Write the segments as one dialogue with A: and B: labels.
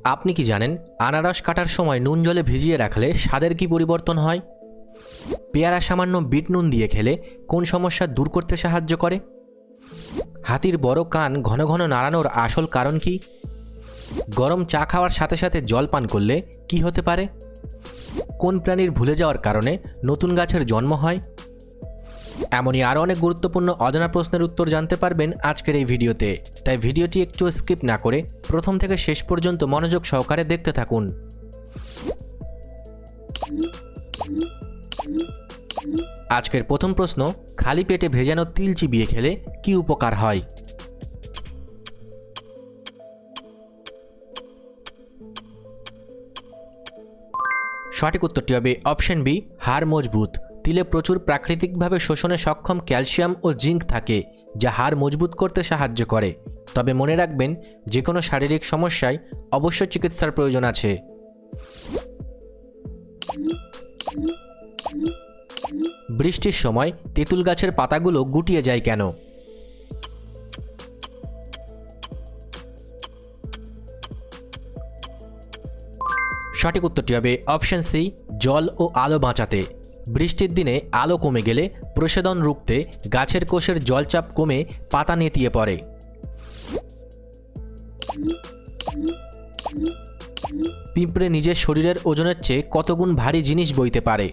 A: আপনি কি জানেন আনারস কাটার সময় নুন জলে ভিজিয়ে রাখলে স্বাদের কি পরিবর্তন হয়? পেয়ারা সামান্য বিট নুন দিয়ে খেলে কোন সমস্যা দূর করতে সাহায্য করে? হাতির বড় কান ঘন ঘন নাড়ানোর আসল কারণ কি? গরম চা খাওয়ার সাথে সাথে জল পান করলে কি হতে পারে? কোন প্রাণীর ভুলে যাওয়ার কারণে নতুন গাছের জন্ম হয়? এমনই আরও অনেক গুরুত্বপূর্ণ অজানা প্রশ্নের উত্তর জানতে পারবেন আজকের এই ভিডিওতে, তাই ভিডিওটি একটু স্কিপ না করে প্রথম থেকে শেষ পর্যন্ত মনোযোগ সহকারে দেখতে থাকুন। আজকের প্রথম প্রশ্ন, খালি পেটে ভেজানো তিল চিবিয়ে খেলে কি উপকার হয়? সঠিক উত্তরটি হবে অপশন বি, হাড় মজবুত। তিলে প্রচুর প্রাকৃতিকভাবে শোষণে সক্ষম ক্যালসিয়াম ও জিঙ্ক থাকে, যা হাড় মজবুত করতে সাহায্য করে। তবে মনে রাখবেন, যে কোনো শারীরিক সমস্যায় অবশ্যই চিকিৎসার প্রয়োজন আছে। বৃষ্টির সময় তেঁতুল গাছের পাতাগুলো গুটিয়ে যায় কেন? সঠিক উত্তরটি হবে অপশন সি, জল ও আলো বাঁচাতে। বৃষ্টির দিনে আলো কমে গেলে প্রসেদন রুখতে গাছের কোষের জলচাপ কমে পাতা নেতিয়ে পড়ে। পিঁপড়ে নিজের শরীরের ওজনের চেয়ে কত গুণ ভারী জিনিস বইতে পারে?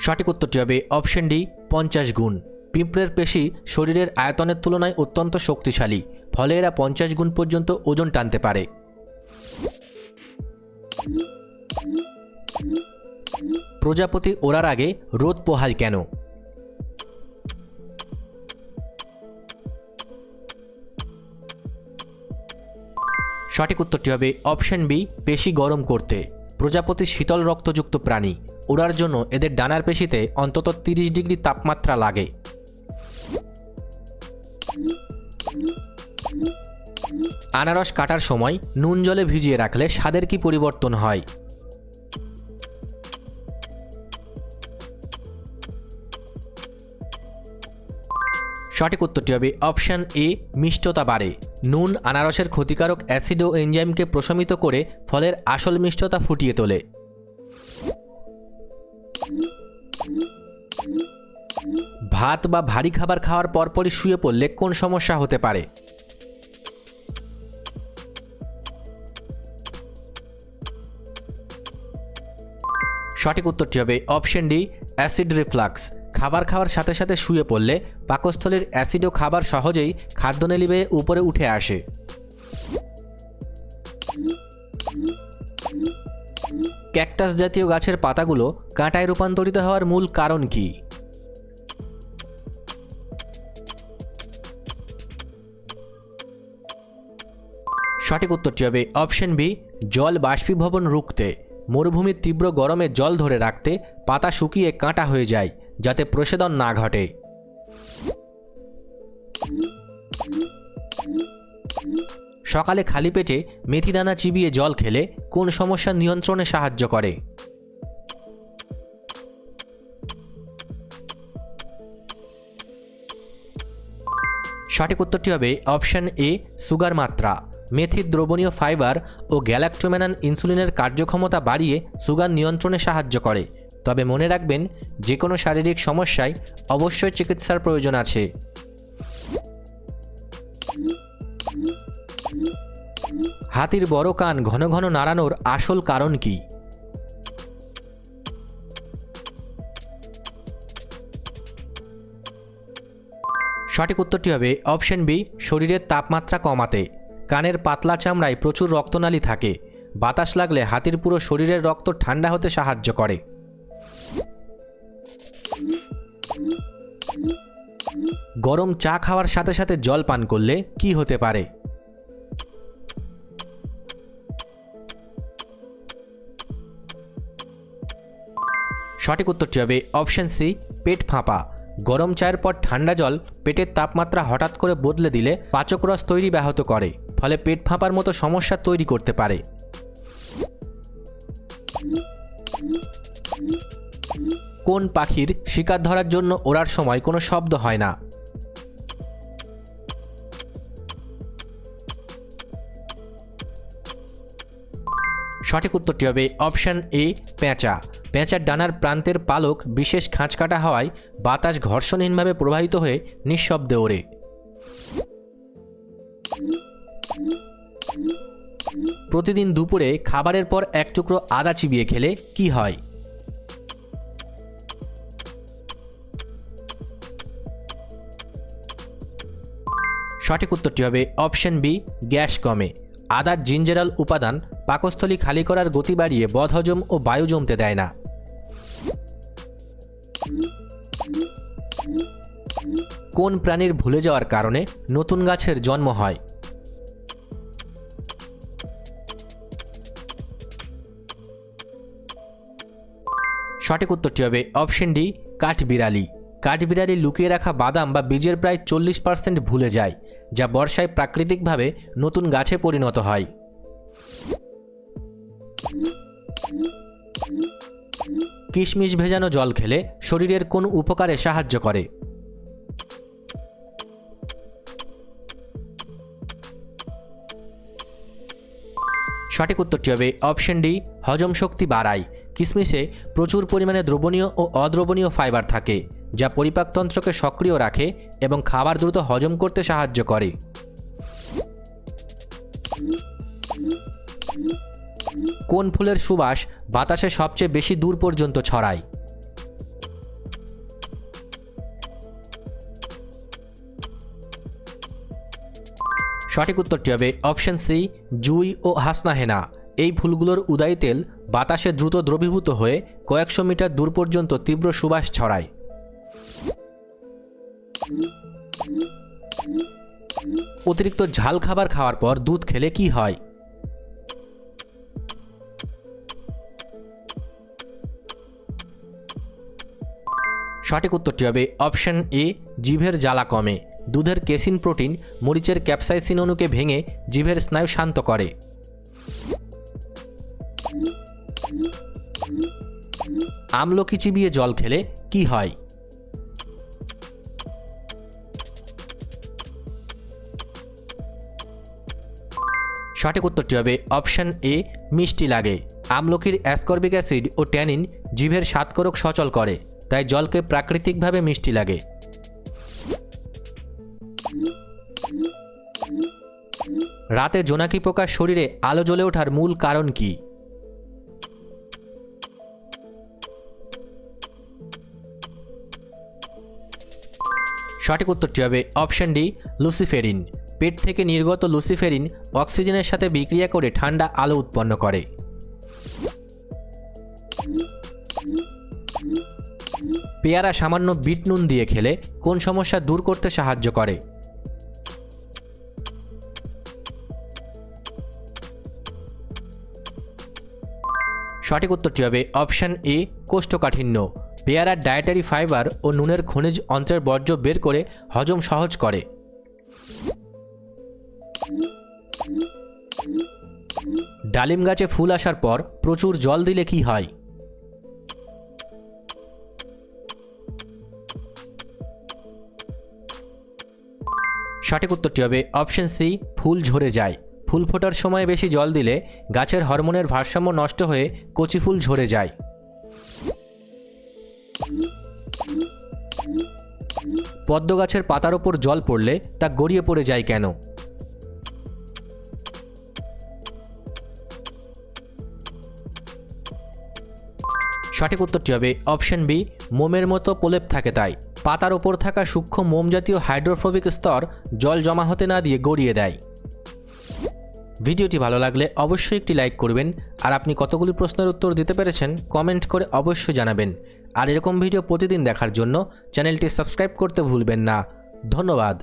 A: সঠিক উত্তরটি হবে অপশন ডি, 50 গুণ। পিঁপড়ের পেশি শরীরের আয়তনের তুলনায় অত্যন্ত শক্তিশালী, ফলে এরা 50 গুণ পর্যন্ত ওজন টানতে পারে। প্রজাপতি ওড়ার আগে রোদ পোহায় কেন? সঠিক উত্তরটি হবে অপশন বি, পেশি গরম করতে। প্রজাপতি শীতল রক্তযুক্ত প্রাণী, ওড়ার জন্য এদের ডানার পেশিতে অন্তত 30 ডিগ্রি তাপমাত্রা লাগে। আনারস কাটার সময় নুন জলে ভিজিয়ে রাখলে স্বাদের কি পরিবর্তন হয়? সঠিক উত্তরটি হবে অপশন এ, মিষ্টতা বাড়ে। নুন আনারসের ক্ষতিকারক অ্যাসিড ও এনজাইমকে প্রশমিত করে ফলের আসল মিষ্টতা ফুটিয়ে তোলে। ভাত বা ভারী খাবার খাওয়ার পরপরই শুয়ে পড়লে কোন সমস্যা হতে পারে? সঠিক উত্তরটি হবে অপশন ডি, অ্যাসিড রিফ্লাক্স। খাবার খাওয়ার সাথে সাথে শুয়ে পড়লে পাকস্থলীর অ্যাসিড ও খাবার সহজেই খাদ্যনালী বেয়ে উপরে উঠে আসে। ক্যাকটাস জাতীয় গাছের পাতাগুলো কাঁটায় রূপান্তরিত হওয়ার মূল কারণ কি? সঠিক উত্তরটি হবে অপশন বি, জল বাষ্পীভবন রুখতে। মরুভূমির তীব্র গরমে জল ধরে রাখতে পাতা শুকিয়ে কাঁটা হয়ে যায়, যাতে প্রসেদন না ঘটে। সকালে খালি পেটে মেথি দানা চিবিয়ে জল খেলে কোন সমস্যা নিয়ন্ত্রণে সাহায্য করে? সঠিক উত্তরটি হবে অপশন এ, সুগার মাত্রা। মেথির দ্রবণীয় ফাইবার ও গ্যালাক্টোম্যানান ইনসুলিনের কার্যক্ষমতা বাড়িয়ে সুগার নিয়ন্ত্রণে সাহায্য করে। তবে মনে রাখবেন, যে কোনো শারীরিক সমস্যায় অবশ্যই চিকিৎসার প্রয়োজন আছে। হাতির বড় কান ঘন ঘন নাড়ানোর আসল কারণ কি? সঠিক উত্তরটি হবে অপশন বি, শরীরের তাপমাত্রা কমাতে। কানের পাতলা চামড়ায় প্রচুর রক্তনালী থাকে, বাতাস লাগলে হাতির পুরো শরীরের রক্ত ঠান্ডা হতে সাহায্য করে। গরম চা খাওয়ার সাথে সাথে জল পান করলে কি হতে পারে? সঠিক উত্তরটি হবে অপশন সি, পেট ফাঁপা। গরম চায়ের পর ঠান্ডা জল পেটের তাপমাত্রা হঠাৎ করে বদলে দিলে পাচকরস তৈরি ব্যাহত করে, ফলে পেট ফাঁপার মতো সমস্যা তৈরি করতে পারে। কোন পাখির শিকার ধরার জন্য ওড়ার সময় কোনো শব্দ হয় না? সঠিক উত্তরটি হবে অপশন এ, পেঁচা। পেঁচার ডানার প্রান্তের পালক বিশেষ খাঁজকাটা হওয়ায় বাতাস ঘর্ষণহীনভাবে প্রবাহিত হয়ে নিঃশব্দে ওড়ে। প্রতিদিন দুপুরে খাবারের পর এক টুকরো আদা চিবিয়ে খেলে কি হয়? সঠিক উত্তরটি হবে অপশন বি, গ্যাস কমে। আদার জিঞ্জারাল উপাদান পাকস্থলী খালি করার গতি বাড়িয়ে বদহজম ও বায়ু জমতে দেয় না। কোন প্রাণীর ভুলে যাওয়ার কারণে নতুন গাছের জন্ম হয়? সঠিক উত্তরটি হবে অপশন ডি, কাঠবিড়ালি। কাঠবিড়ালি লুকিয়ে রাখা বাদাম বা বীজের প্রায় 40% ভুলে যায়, যা বর্ষায় প্রাকৃতিকভাবে নতুন গাছে পরিণত হয়। কিশমিশ ভেজানো জল খেলে শরীরের কোন উপকারে সাহায্য করে? সঠিক উত্তরটি হবে অপশন ডি, হজম শক্তি বাড়ায়। কিশমিশে প্রচুর পরিমাণে দ্রবণীয় ও অদ্রবণীয় ফাইবার থাকে, যা পরিপাকতন্ত্রকে সক্রিয় রাখে এবং খাবার দ্রুত হজম করতে সাহায্য করে। কোন ফুলের সুবাস বাতাসে সবচেয়ে বেশি দূর পর্যন্ত ছড়ায়? সঠিক উত্তরটি হবে অপশন সি, জুই ও হাসনাহেনা। এই ফুলগুলোর উদাই তেল বাতাসে দ্রুত দ্রবীভূত হয়ে কয়েকশো মিটার দূর পর্যন্ত তীব্র সুবাস ছড়ায়। অতিরিক্ত ঝাল খাবার খাওয়ার পর দুধ খেলে কি হয়? সঠিক উত্তরটি হবে অপশন এ, জিভের জ্বালা কমে। দুধের কেসিন প্রোটিন মরিচের ক্যাপসাইসিন অণুকে ভেঙে জিভের স্নায়ু শান্ত করে। আমলকি চিবিয়ে জল খেলে কি হয়? সঠিক উত্তরটি হবে অপশন এ, মিষ্টি লাগে। আমলকির অ্যাসকর্বিক অ্যাসিড ও ট্যানিন জিভের স্বাদকোরক সচল করে, তাই জলকে প্রাকৃতিকভাবে মিষ্টি লাগে। রাতে জোনাকি পোকার শরীরে আলো জ্বলে ওঠার মূল কারণ কি? সঠিক উত্তরটি হবে অপশন ডি, লুসিফেরিন। পেট থেকে নির্গত লুসিফেরিন অক্সিজেনের সাথে বিক্রিয়া করে ঠান্ডা আলো উৎপন্ন করে। পেয়ারা সামান্য বিট নুন দিয়ে খেলে কোন সমস্যা দূর করতে সাহায্য করে? সঠিক উত্তরটি হবে অপশন এ, কোষ্ঠকাঠিন্য। পেয়ারার ডায়েটারি ফাইবার ও নুনের খনিজ অন্ত্রের বর্জ্য বের করে হজম সহজ করে। ডালিম গাছে ফুল আসার পর প্রচুর জল দিলে কি হয়? সঠিক উত্তরটি হবে অপশন সি, ফুল ঝরে যায়। ফুল ফোটার সময় বেশি জল দিলে গাছের হরমোনের ভারসাম্য নষ্ট হয়ে কচি ফুল ঝরে যায়। পদ্ম গাছের পাতার ওপর জল পড়লে তা গড়িয়ে পড়ে যায় কেন? সঠিক উত্তরটি হবে অপশন বি, মোমের মতো প্রলেপ থাকে তাই। পাতার ওপর থাকা সূক্ষ্ম মোম জাতীয় হাইড্রোফোবিক স্তর জল জমা হতে না দিয়ে গড়িয়ে দেয়। ভিডিওটি ভালো লাগলে অবশ্যই একটি লাইক করবেন, আর আপনি কতগুলি প্রশ্নের উত্তর দিতে পেরেছেন কমেন্ট করে অবশ্যই জানাবেন। আর এরকম ভিডিও প্রতিদিন দেখার জন্য চ্যানেলটি সাবস্ক্রাইব করতে ভুলবেন না। ধন্যবাদ।